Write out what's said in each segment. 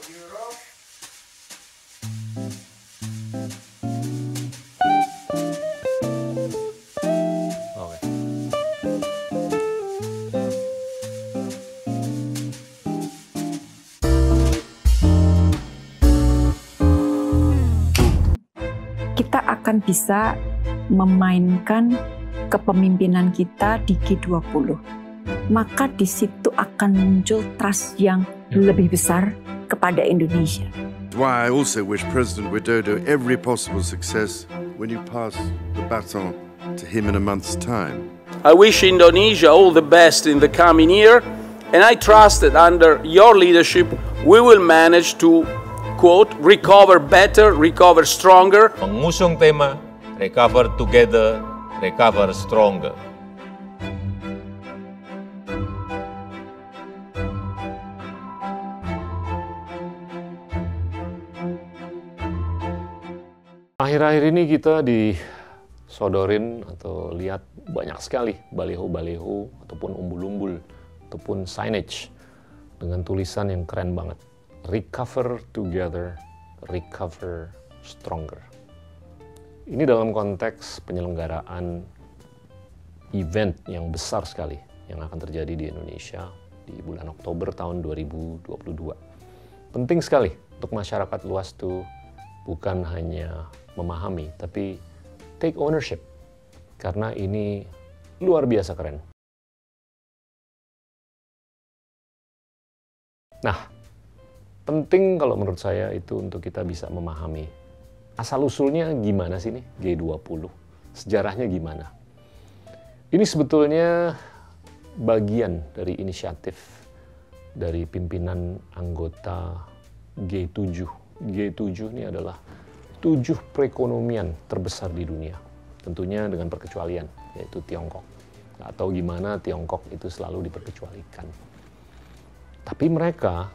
Kita akan bisa memainkan kepemimpinan kita di G20. Maka di situ akan muncul trust yang lebih besar kepada Indonesia. Why I also wish President Widodo every possible success when you pass the baton to him in a month's time. I wish Indonesia all the best in the coming year, and I trust that under your leadership we will manage to, quote, recover better, recover stronger. Mengusung tema Recover Together, Recover Stronger. Akhir-akhir ini kita disodorin atau lihat banyak sekali baliho-baliho ataupun umbul-umbul ataupun signage dengan tulisan yang keren banget. Recover Together, Recover Stronger. Ini dalam konteks penyelenggaraan event yang besar sekali yang akan terjadi di Indonesia di bulan Oktober tahun 2022. Penting sekali untuk masyarakat luas tuh bukan hanya memahami, tapi take ownership. Karena ini luar biasa keren. Nah, penting kalau menurut saya itu untuk kita bisa memahami asal-usulnya gimana sih nih G20, sejarahnya gimana. Ini sebetulnya bagian dari inisiatif dari pimpinan anggota G7. G7 ini adalah 7 perekonomian terbesar di dunia. Tentunya dengan perkecualian, yaitu Tiongkok. Nggak tahu gimana Tiongkok itu selalu diperkecualikan. Tapi mereka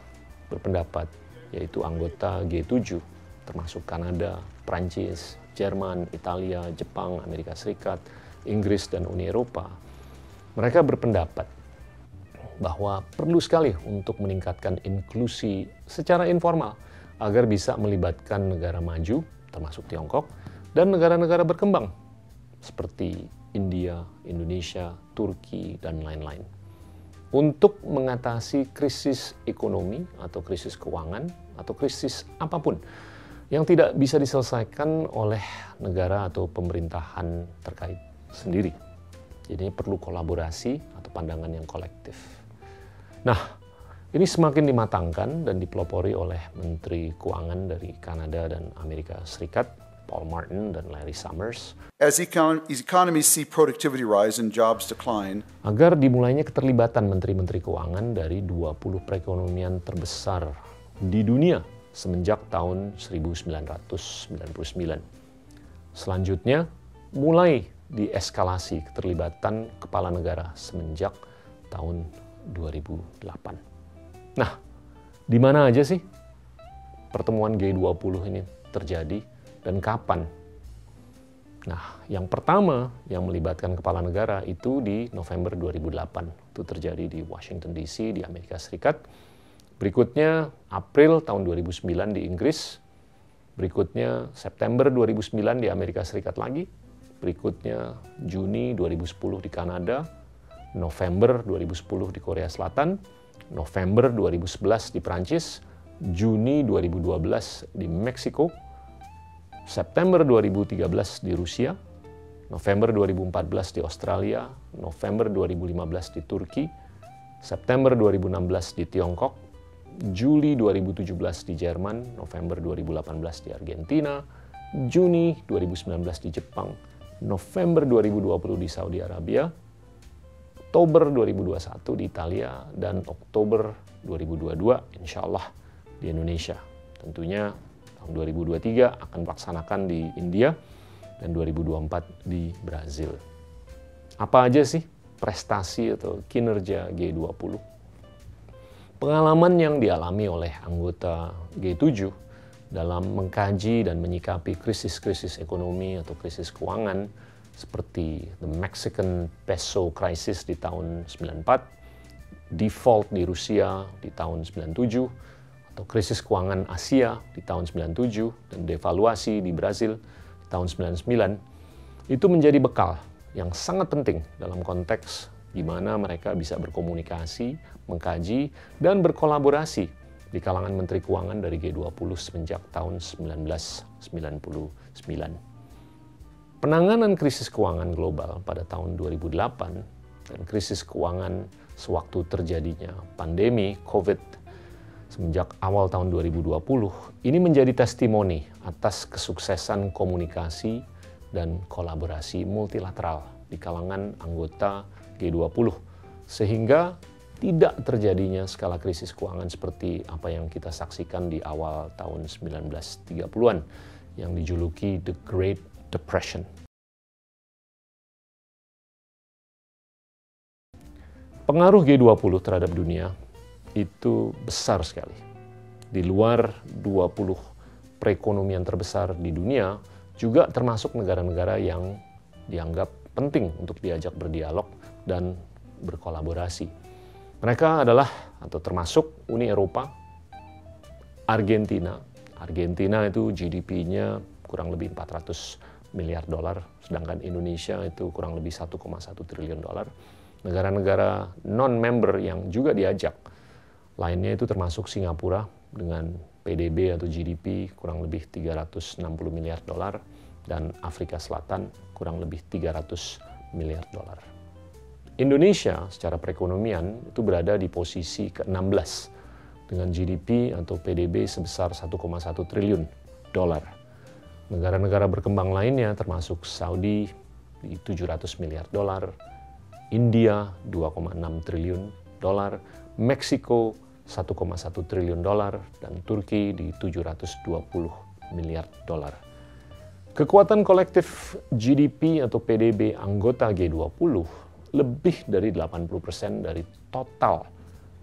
berpendapat, yaitu anggota G7, termasuk Kanada, Prancis, Jerman, Italia, Jepang, Amerika Serikat, Inggris, dan Uni Eropa. Mereka berpendapat bahwa perlu sekali untuk meningkatkan inklusi secara informal agar bisa melibatkan negara maju, termasuk Tiongkok, dan negara-negara berkembang seperti India, Indonesia, Turki, dan lain-lain. Untuk mengatasi krisis ekonomi atau krisis keuangan atau krisis apapun yang tidak bisa diselesaikan oleh negara atau pemerintahan terkait sendiri. Jadi perlu kolaborasi atau pandangan yang kolektif. Nah, ini semakin dimatangkan dan dipelopori oleh Menteri Keuangan dari Kanada dan Amerika Serikat, Paul Martin dan Larry Summers. As economies see productivity rise and jobs decline, agar dimulainya keterlibatan menteri-menteri keuangan dari 20 perekonomian terbesar di dunia semenjak tahun 1999. Selanjutnya, mulai dieskalasi keterlibatan kepala negara semenjak tahun 2008. Nah, di mana aja sih pertemuan G20 ini terjadi dan kapan? Nah, yang pertama yang melibatkan kepala negara itu di November 2008. Itu terjadi di Washington DC di Amerika Serikat. Berikutnya April tahun 2009 di Inggris. Berikutnya September 2009 di Amerika Serikat lagi. Berikutnya Juni 2010 di Kanada. November 2010 di Korea Selatan. November 2011 di Prancis, Juni 2012 di Meksiko, September 2013 di Rusia, November 2014 di Australia, November 2015 di Turki, September 2016 di Tiongkok, Juli 2017 di Jerman, November 2018 di Argentina, Juni 2019 di Jepang, November 2020 di Saudi Arabia, Oktober 2021 di Italia, dan Oktober 2022 insya Allah di Indonesia. Tentunya tahun 2023 akan melaksanakan di India dan 2024 di Brazil. Apa aja sih prestasi atau kinerja G20? Pengalaman yang dialami oleh anggota G7 dalam mengkaji dan menyikapi krisis-krisis ekonomi atau krisis keuangan seperti the Mexican peso crisis di tahun 94, default di Rusia di tahun 97, atau krisis keuangan Asia di tahun 97 dan devaluasi di Brazil di tahun 99, itu menjadi bekal yang sangat penting dalam konteks di mana mereka bisa berkomunikasi, mengkaji, dan berkolaborasi di kalangan Menteri Keuangan dari G20 semenjak tahun 1999. Penanganan krisis keuangan global pada tahun 2008 dan krisis keuangan sewaktu terjadinya pandemi COVID semenjak awal tahun 2020, ini menjadi testimoni atas kesuksesan komunikasi dan kolaborasi multilateral di kalangan anggota G20, sehingga tidak terjadinya skala krisis keuangan seperti apa yang kita saksikan di awal tahun 1930-an yang dijuluki The Great Depression. Pengaruh G20 terhadap dunia itu besar sekali. Di luar 20 perekonomian terbesar di dunia, juga termasuk negara-negara yang dianggap penting untuk diajak berdialog dan berkolaborasi. Mereka adalah atau termasuk Uni Eropa, Argentina. Argentina itu GDP-nya kurang lebih 400 miliar dolar, sedangkan Indonesia itu kurang lebih 1,1 triliun dolar. Negara-negara non-member yang juga diajak, lainnya itu termasuk Singapura dengan PDB atau GDP kurang lebih 360 miliar dolar, dan Afrika Selatan kurang lebih 300 miliar dolar. Indonesia secara perekonomian itu berada di posisi ke-16 dengan GDP atau PDB sebesar 1,1 triliun dolar. Negara-negara berkembang lainnya termasuk Saudi di 700 miliar dolar, India 2,6 triliun dolar, Meksiko 1,1 triliun dolar, dan Turki di 720 miliar dolar. Kekuatan kolektif GDP atau PDB anggota G20 lebih dari 80% dari total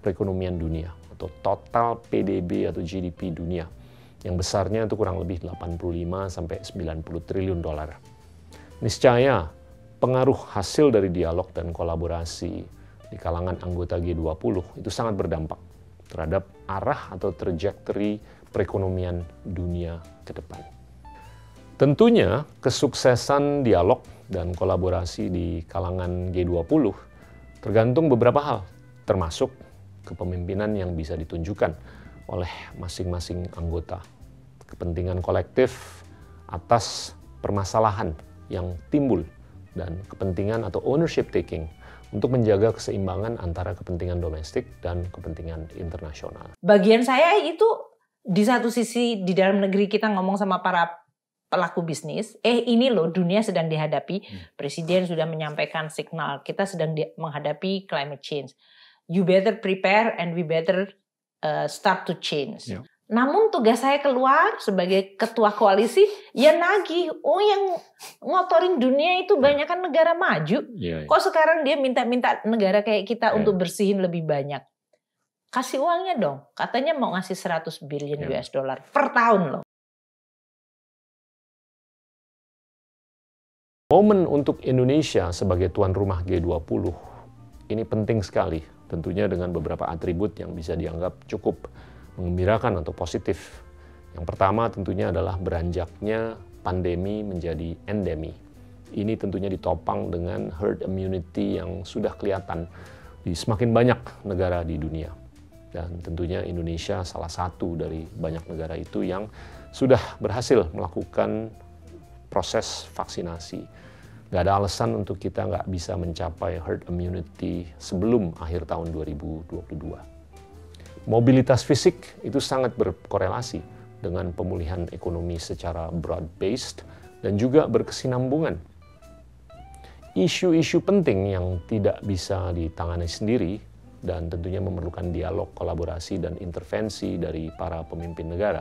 perekonomian dunia atau total PDB atau GDP dunia, yang besarnya itu kurang lebih 85 sampai 90 triliun dolar. Niscaya pengaruh hasil dari dialog dan kolaborasi di kalangan anggota G20 itu sangat berdampak terhadap arah atau trajectory perekonomian dunia ke depan. Tentunya kesuksesan dialog dan kolaborasi di kalangan G20 tergantung beberapa hal, termasuk kepemimpinan yang bisa ditunjukkan oleh masing-masing anggota, kepentingan kolektif atas permasalahan yang timbul, dan kepentingan atau ownership taking untuk menjaga keseimbangan antara kepentingan domestik dan kepentingan internasional. Bagian saya itu di satu sisi di dalam negeri kita ngomong sama para pelaku bisnis, ini loh dunia sedang dihadapi, Presiden sudah menyampaikan signal, kita sedang menghadapi climate change. You better prepare and we better start to change. Yeah. Namun tugas saya keluar sebagai ketua koalisi, ya nagih, yang ngotorin dunia itu banyak kan negara maju. Yeah. Kok sekarang dia minta-minta negara kayak kita untuk bersihin lebih banyak? Kasih uangnya dong, katanya mau ngasih 100 billion US dollar per tahun loh. Momen untuk Indonesia sebagai tuan rumah G20 ini penting sekali, tentunya dengan beberapa atribut yang bisa dianggap cukup menggembirakan atau positif. Yang pertama tentunya adalah beranjaknya pandemi menjadi endemi. Ini tentunya ditopang dengan herd immunity yang sudah kelihatan di semakin banyak negara di dunia. Dan tentunya Indonesia salah satu dari banyak negara itu yang sudah berhasil melakukan proses vaksinasi. Gak ada alasan untuk kita nggak bisa mencapai herd immunity sebelum akhir tahun 2022. Mobilitas fisik itu sangat berkorelasi dengan pemulihan ekonomi secara broad-based dan juga berkesinambungan. Isu-isu penting yang tidak bisa ditangani sendiri dan tentunya memerlukan dialog, kolaborasi, dan intervensi dari para pemimpin negara.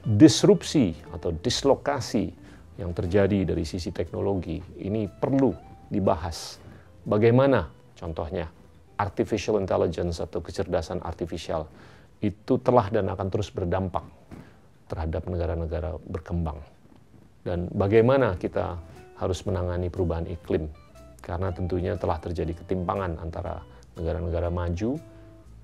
Disrupsi atau dislokasi yang terjadi dari sisi teknologi ini perlu dibahas. Bagaimana contohnya artificial intelligence atau kecerdasan artifisial itu telah dan akan terus berdampak terhadap negara-negara berkembang. Dan bagaimana kita harus menangani perubahan iklim, karena tentunya telah terjadi ketimpangan antara negara-negara maju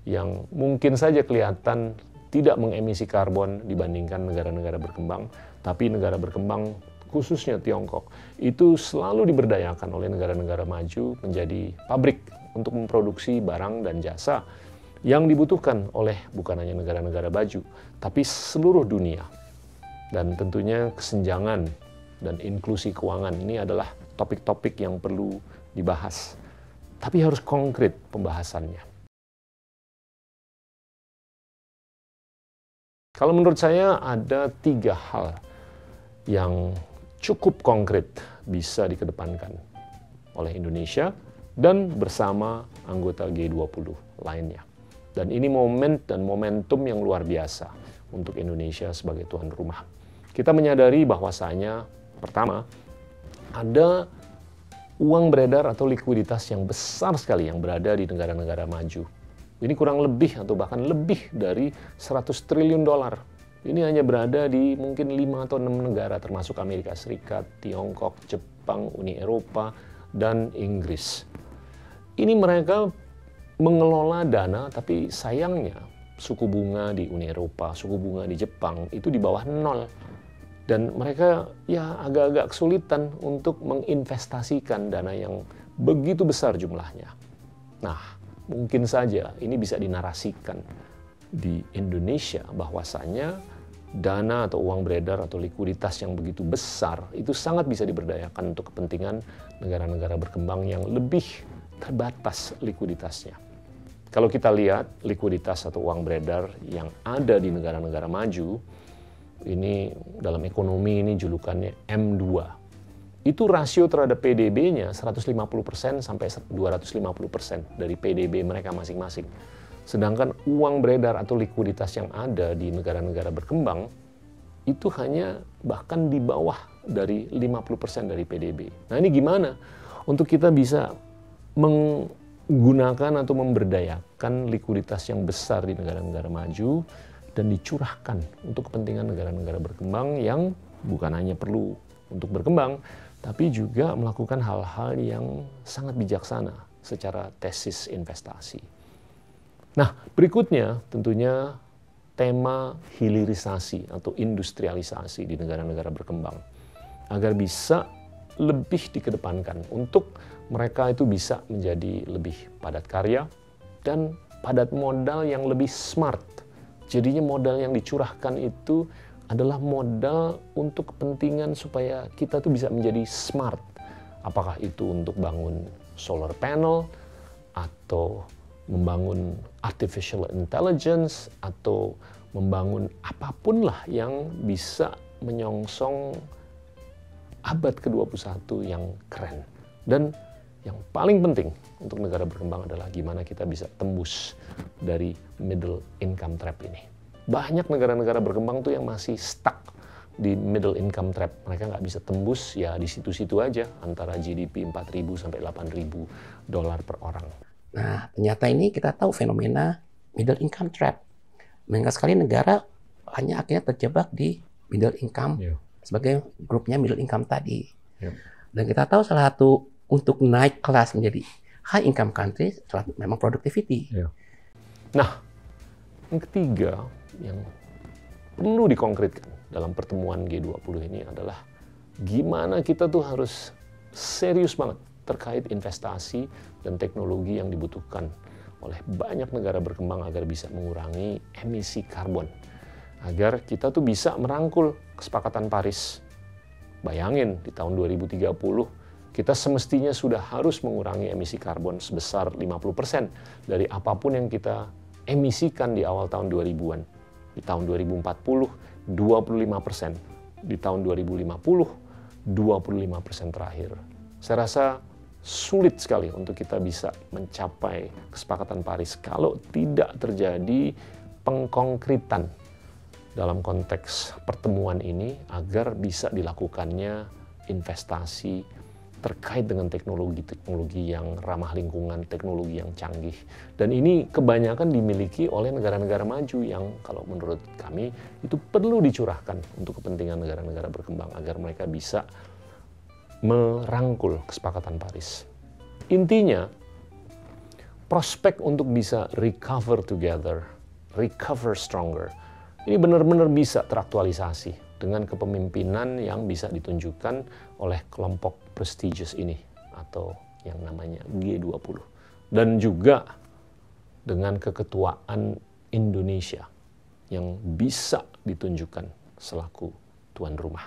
yang mungkin saja kelihatan tidak mengemisi karbon dibandingkan negara-negara berkembang, tapi negara berkembang khususnya Tiongkok itu selalu diberdayakan oleh negara-negara maju menjadi pabrik untuk memproduksi barang dan jasa yang dibutuhkan oleh bukan hanya negara-negara maju, tapi seluruh dunia. Dan tentunya kesenjangan dan inklusi keuangan ini adalah topik-topik yang perlu dibahas. Tapi harus konkret pembahasannya. Kalau menurut saya ada 3 hal yang cukup konkret bisa dikedepankan oleh Indonesia dan bersama anggota G20 lainnya. Dan ini momen dan momentum yang luar biasa untuk Indonesia sebagai tuan rumah. Kita menyadari bahwasanya pertama, ada uang beredar atau likuiditas yang besar sekali yang berada di negara-negara maju. Ini kurang lebih atau bahkan lebih dari 100 triliun dolar. Ini hanya berada di mungkin 5 atau 6 negara termasuk Amerika Serikat, Tiongkok, Jepang, Uni Eropa, dan Inggris. Ini mereka mengelola dana, tapi sayangnya suku bunga di Uni Eropa, suku bunga di Jepang itu di bawah 0. Dan mereka ya agak-agak kesulitan untuk menginvestasikan dana yang begitu besar jumlahnya. Nah, mungkin saja ini bisa dinarasikan di Indonesia bahwasanya dana atau uang beredar atau likuiditas yang begitu besar itu sangat bisa diberdayakan untuk kepentingan negara-negara berkembang yang lebih terbatas likuiditasnya. Kalau kita lihat likuiditas atau uang beredar yang ada di negara-negara maju, ini dalam ekonomi ini julukannya M2. Itu rasio terhadap PDB-nya 150% sampai 250% dari PDB mereka masing-masing. Sedangkan uang beredar atau likuiditas yang ada di negara-negara berkembang itu hanya bahkan di bawah dari 50% dari PDB. Nah ini gimana untuk kita bisa menggunakan atau memberdayakan likuiditas yang besar di negara-negara maju dan dicurahkan untuk kepentingan negara-negara berkembang yang bukan hanya perlu untuk berkembang, tapi juga melakukan hal-hal yang sangat bijaksana secara tesis investasi. Nah, berikutnya tentunya tema hilirisasi atau industrialisasi di negara-negara berkembang agar bisa lebih dikedepankan untuk mereka itu bisa menjadi lebih padat karya dan padat modal yang lebih smart. Jadinya modal yang dicurahkan itu adalah modal untuk kepentingan supaya kita tuh bisa menjadi smart. Apakah itu untuk bangun solar panel atau membangun artificial intelligence atau membangun apapun lah yang bisa menyongsong abad ke-21 yang keren. Dan yang paling penting untuk negara berkembang adalah gimana kita bisa tembus dari middle income trap ini. Banyak negara-negara berkembang tuh yang masih stuck di middle income trap. Mereka nggak bisa tembus ya di situ-situ aja antara GDP 4.000 sampai 8.000 dolar per orang. Nah, ternyata ini kita tahu fenomena middle income trap. Banyak sekali negara hanya akhirnya terjebak di middle income sebagai grupnya middle income tadi. Dan kita tahu salah satu untuk naik kelas menjadi high income country memang productivity. Nah, yang ketiga yang perlu dikonkretkan dalam pertemuan G20 ini adalah gimana kita tuh harus serius banget terkait investasi dan teknologi yang dibutuhkan oleh banyak negara berkembang agar bisa mengurangi emisi karbon. Agar kita tuh bisa merangkul kesepakatan Paris. Bayangin di tahun 2030 kita semestinya sudah harus mengurangi emisi karbon sebesar 50% dari apapun yang kita emisikan di awal tahun 2000-an. Di tahun 2040, 25%. Di tahun 2050, 25% terakhir. Saya rasa sulit sekali untuk kita bisa mencapai kesepakatan Paris kalau tidak terjadi pengkonkretan dalam konteks pertemuan ini agar bisa dilakukannya investasi terkait dengan teknologi-teknologi yang ramah lingkungan, teknologi yang canggih. Dan ini kebanyakan dimiliki oleh negara-negara maju yang kalau menurut kami itu perlu dicurahkan untuk kepentingan negara-negara berkembang agar mereka bisa merangkul kesepakatan Paris. Intinya, prospek untuk bisa recover together, recover stronger. Ini benar-benar bisa teraktualisasi dengan kepemimpinan yang bisa ditunjukkan oleh kelompok prestigious ini atau yang namanya G20. Dan juga dengan keketuaan Indonesia yang bisa ditunjukkan selaku tuan rumah.